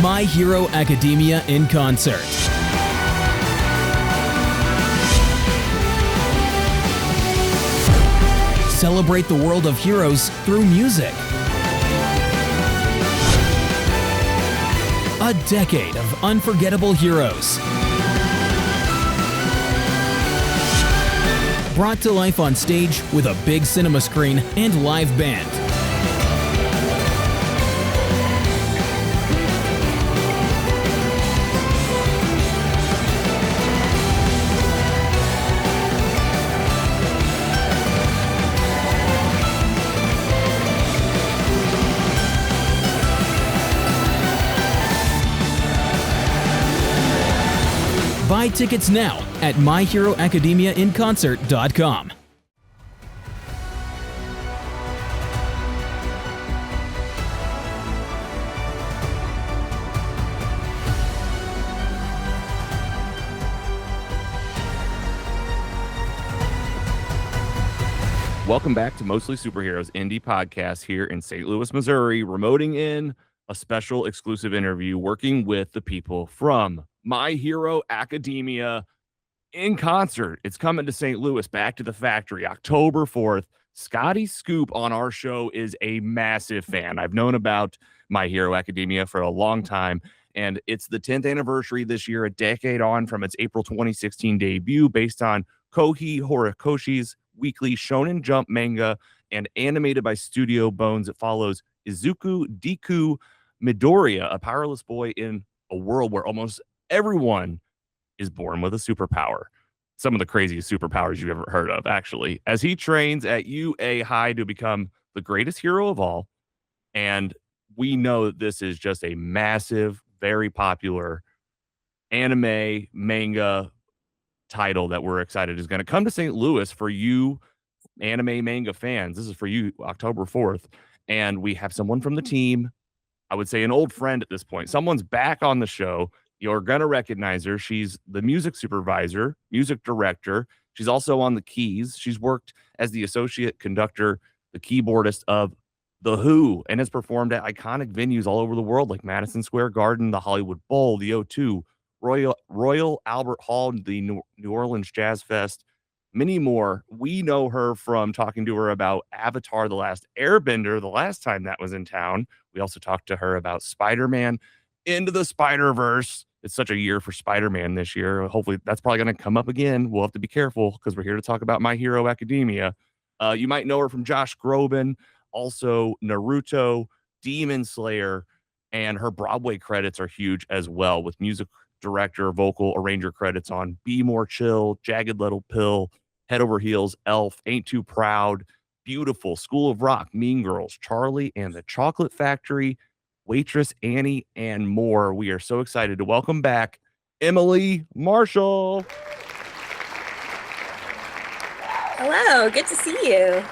My Hero Academia in concert. Celebrate the world of heroes through music. A decade of unforgettable heroes. Brought to life on stage with a big cinema screen and live band. Buy tickets now at myheroacademiainconcert.com. Welcome back to Mostly Superheroes Indie Podcast here in St. Louis, Missouri, remoting in a special exclusive interview working with the people from My Hero Academia in concert. It's coming to St. Louis, back to the factory, October 4th. Scotty Scoop on our show is a massive fan. I've known about My Hero Academia for a long time, and it's the 10th anniversary this year, a decade on from its April 2016 debut, based on Kohei Horikoshi's weekly Shonen Jump manga and animated by Studio Bones. It follows Izuku Deku Midoriya, a powerless boy in a world where almost everyone is born with a superpower. Some of the craziest superpowers you've ever heard of, actually, as he trains at UA High to become the greatest hero of all. And we know that this is just a massive, very popular anime manga title that we're excited is going to come to St. Louis for you anime manga fans. This is for you, October 4th. And we have someone from the team, I would say an old friend at this point. Someone's back on the show. You're going to recognize her. She's the music supervisor, music director. She's also on the keys. She's worked as the associate conductor, the keyboardist of The Who, and has performed at iconic venues all over the world like Madison Square Garden, the Hollywood Bowl, the O2, Royal Albert Hall, the New Orleans Jazz Fest, many more. We know her from talking to her about Avatar: The Last Airbender the last time that was in town. We also talked to her about Spider-Man Into the Spider-Verse. It's such a year for Spider-Man this year. Hopefully that's probably going to come up again. We'll have to be careful because we're here to talk about My Hero Academia. You might know her from Josh Groban, also Naruto, Demon Slayer, and her Broadway credits are huge as well, with music director, vocal arranger credits on Be More Chill, Jagged Little Pill, Head Over Heels, Elf, Ain't Too Proud, Beautiful, School of Rock, Mean Girls, Charlie and the Chocolate Factory, Waitress, Annie, and more. We are so excited to welcome back Emily Marshall. Hello, good to see you.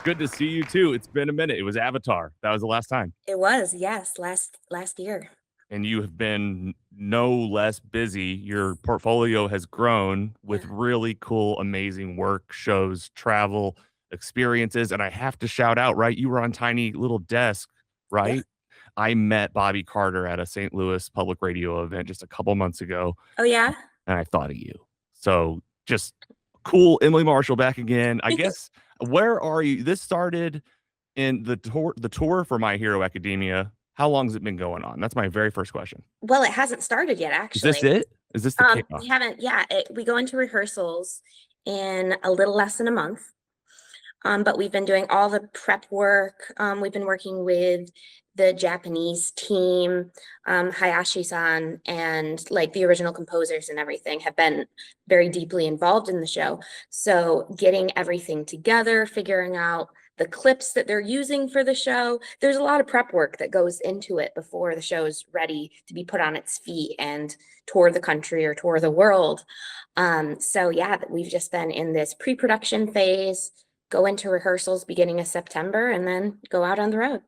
Good to see you too. It's been a minute. It was Avatar. That was the last time. It was, yes, last year. And you have been no less busy. Your portfolio has grown with really cool, amazing work, shows, travel, experiences. And I have to shout out, right? You were on Tiny Little Desk, right? Yeah. I met Bobby Carter at a St. Louis public radio event just a couple months ago. Oh, yeah? And I thought of you. So just cool. Emily Marshall back again. I guess, where are you? This started in the tour for My Hero Academia. How long has it been going on? That's my very first question. Well, it hasn't started yet, actually. Is this it? Is this the kickoff? We haven't, we go into rehearsals in a little less than a month. But we've been doing all the prep work. We've been working with the Japanese team, Hayashi-san, and like the original composers and everything have been very deeply involved in the show. So getting everything together, figuring out the clips that they're using for the show. There's a lot of prep work that goes into it before the show is ready to be put on its feet and tour the country or tour the world. So yeah, we've just been in this pre-production phase, go into rehearsals beginning of September, and then go out on the road.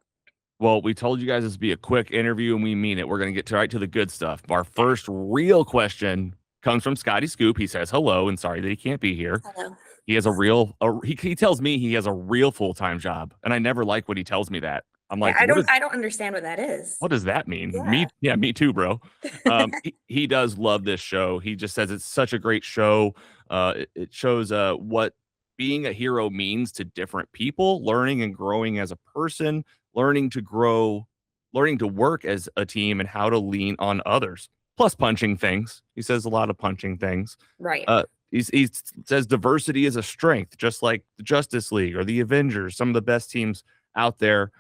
Well, we told you guys this would be a quick interview, and we mean it. We're going to get right to the good stuff. Our first real question comes from Scotty Scoop. He says hello and sorry that he can't be here. Hello. He has he tells me he has a real full-time job, and I never like when he tells me that. I'm Yeah, like, what is I don't understand what that is. what does that mean? Yeah. Me too, bro. He does love this show. He just says it's such a great show. It shows what being a hero means to different people, learning and growing as a person, learning to grow, learning to work as a team, and how to lean on others. Plus punching things. He says a lot of punching things. Right. He says diversity is a strength, just like the Justice League or the Avengers, some of the best teams out there.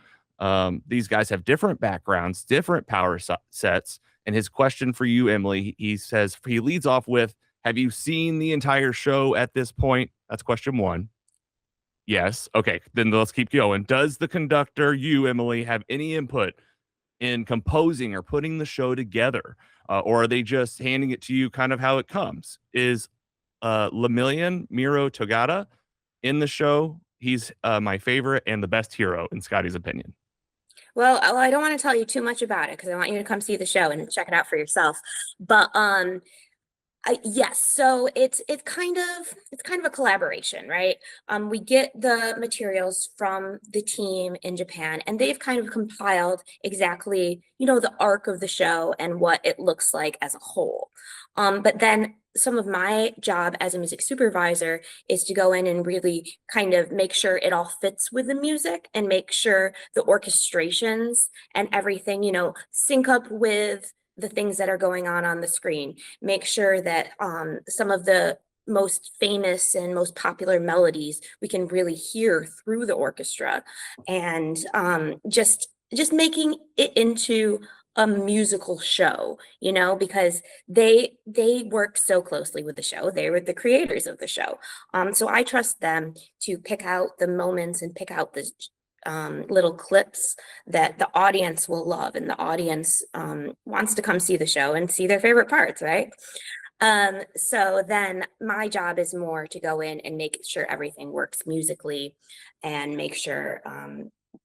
These guys have different backgrounds, different power sets. And his question for you, Emily, he says, he leads off with, have you seen the entire show at this point? That's question one. Yes. Okay. Then let's keep going. Does the conductor, you, Emily, have any input in composing or putting the show together? Or are they just handing it to you kind of how it comes? Is Lemillion Miro Togata in the show? He's my favorite and the best hero in Scotty's opinion. Well, I don't want to tell you too much about it because I want you to come see the show and check it out for yourself. But yes, so it's kind of a collaboration, right? We get the materials from the team in Japan, and they've kind of compiled exactly, the arc of the show and what it looks like as a whole. But then some of my job as a music supervisor is to go in and really kind of make sure it all fits with the music and make sure the orchestrations and everything, sync up with the things that are going on the screen. Make sure that some of the most famous and most popular melodies we can really hear through the orchestra, and just making it into a musical show, because they work so closely with the show. They were the creators of the show. So I trust them to pick out the moments and pick out the little clips that the audience will love, and the audience wants to come see the show and see their favorite parts, right? So then my job is more to go in and make sure everything works musically and make sure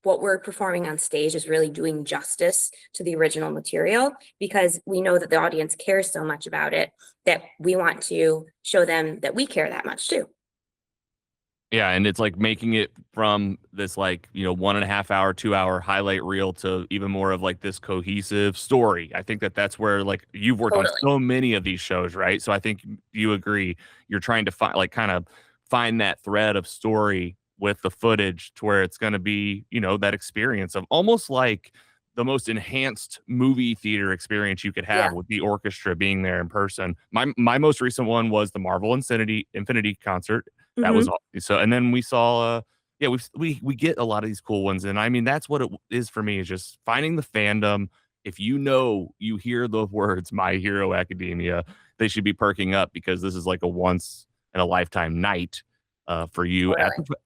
what we're performing on stage is really doing justice to the original material, because we know that the audience cares so much about it that we want to show them that we care that much too. Yeah, and it's like making it from this 1.5 hour, 2 hour highlight reel to even more of like this cohesive story. I think that's where you've worked on so many of these shows, right? So I think you agree. You're trying to find that thread of story with the footage to where it's going to be, that experience of almost like the most enhanced movie theater experience you could have with the orchestra being there in person. My most recent one was the Marvel Infinity concert. That was so, and then we saw, we get a lot of these cool ones, and I mean that's what it is for me, is just finding the fandom. If you hear the words "My Hero Academia," they should be perking up, because this is like a once in a lifetime night for you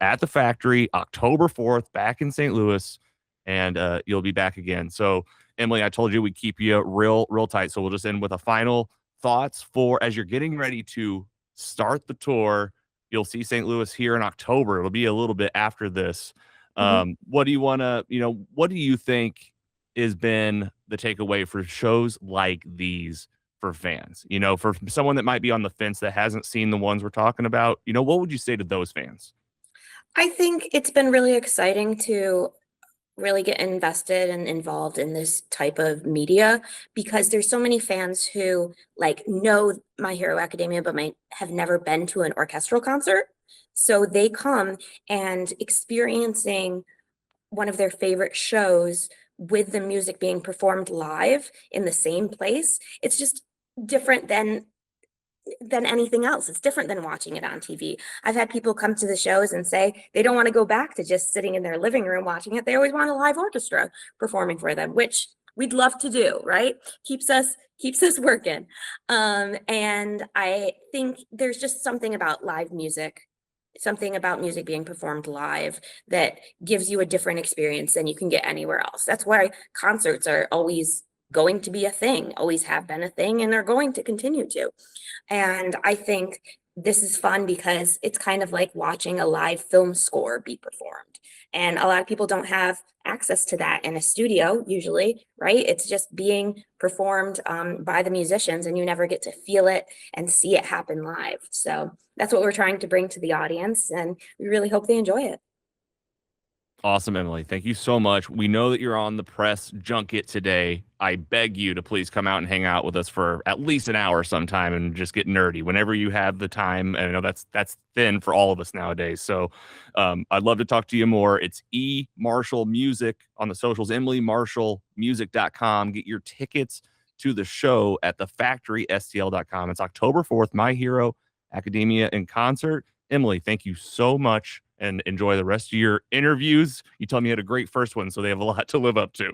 at the factory, October 4th, back in St. Louis, and you'll be back again. So Emily, I told you we'd keep you real tight, so we'll just end with a final thoughts for as you're getting ready to start the tour. You'll see St. Louis here in October. It'll be a little bit after this. What do you want to, what do you think has been the takeaway for shows like these for fans? For someone that might be on the fence that hasn't seen the ones we're talking about, what would you say to those fans? I think it's been really exciting to really get invested and involved in this type of media, because there's so many fans who know My Hero Academia but might have never been to an orchestral concert. So they come and experiencing one of their favorite shows with the music being performed live in the same place. It's just different than anything else. It's different than watching it on TV. I've had people come to the shows and say they don't want to go back to just sitting in their living room watching it. They always want a live orchestra performing for them, which we'd love to do, right? Keeps us working. And I think there's just something about live music, something about music being performed live that gives you a different experience than you can get anywhere else. That's why concerts are always going to be a thing, always have been a thing, and are going to continue to. And I think this is fun because it's kind of like watching a live film score be performed. And a lot of people don't have access to that in a studio usually, right? It's just being performed by the musicians, and you never get to feel it and see it happen live. So that's what we're trying to bring to the audience, and we really hope they enjoy it. Awesome, Emily. Thank you so much. We know that you're on the press junket today. I beg you to please come out and hang out with us for at least an hour sometime and just get nerdy whenever you have the time. And I know that's thin for all of us nowadays. So I'd love to talk to you more. It's E Marshall Music on the socials, emilymarshallmusic.com. Get your tickets to the show at thefactorystl.com. It's October 4th, My Hero Academia in concert. Emily, thank you so much and enjoy the rest of your interviews. You told me you had a great first one, so they have a lot to live up to.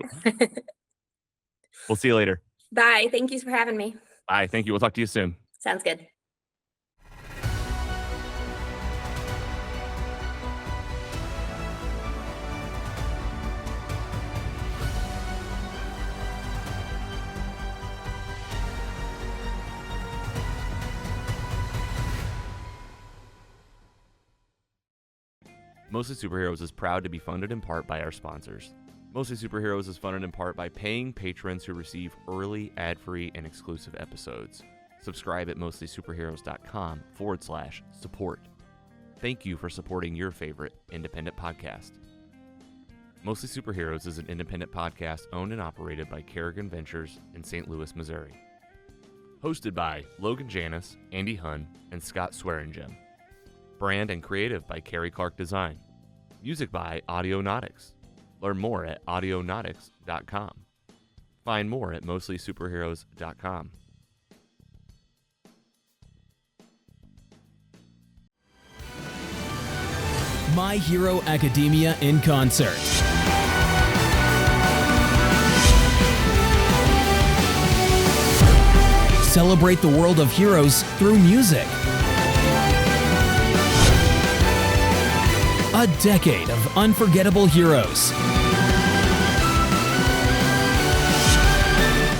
We'll see you later. Bye. Thank you for having me. Bye. Thank you. We'll talk to you soon. Sounds good. Mostly Superheroes is proud to be funded in part by our sponsors. Mostly Superheroes is funded in part by paying patrons who receive early, ad-free, and exclusive episodes. Subscribe at mostlysuperheroes.com/support. Thank you for supporting your favorite independent podcast. Mostly Superheroes is an independent podcast owned and operated by Kerrigan Ventures in St. Louis, Missouri. Hosted by Logan Janis, Andy Hunn, and Scott Swearingen. Brand and creative by Carrie Clark Design. Music by Audionautics. Learn more at audionautics.com. Find more at mostlysuperheroes.com. My Hero Academia in concert. Celebrate the world of heroes through music. A decade of unforgettable heroes.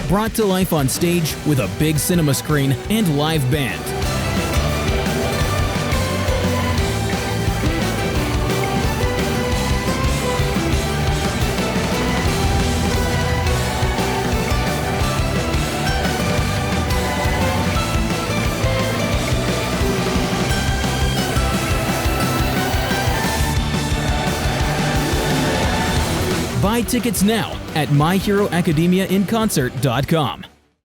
Brought to life on stage with a big cinema screen and live band. Buy tickets now at myheroacademiainconcert.com.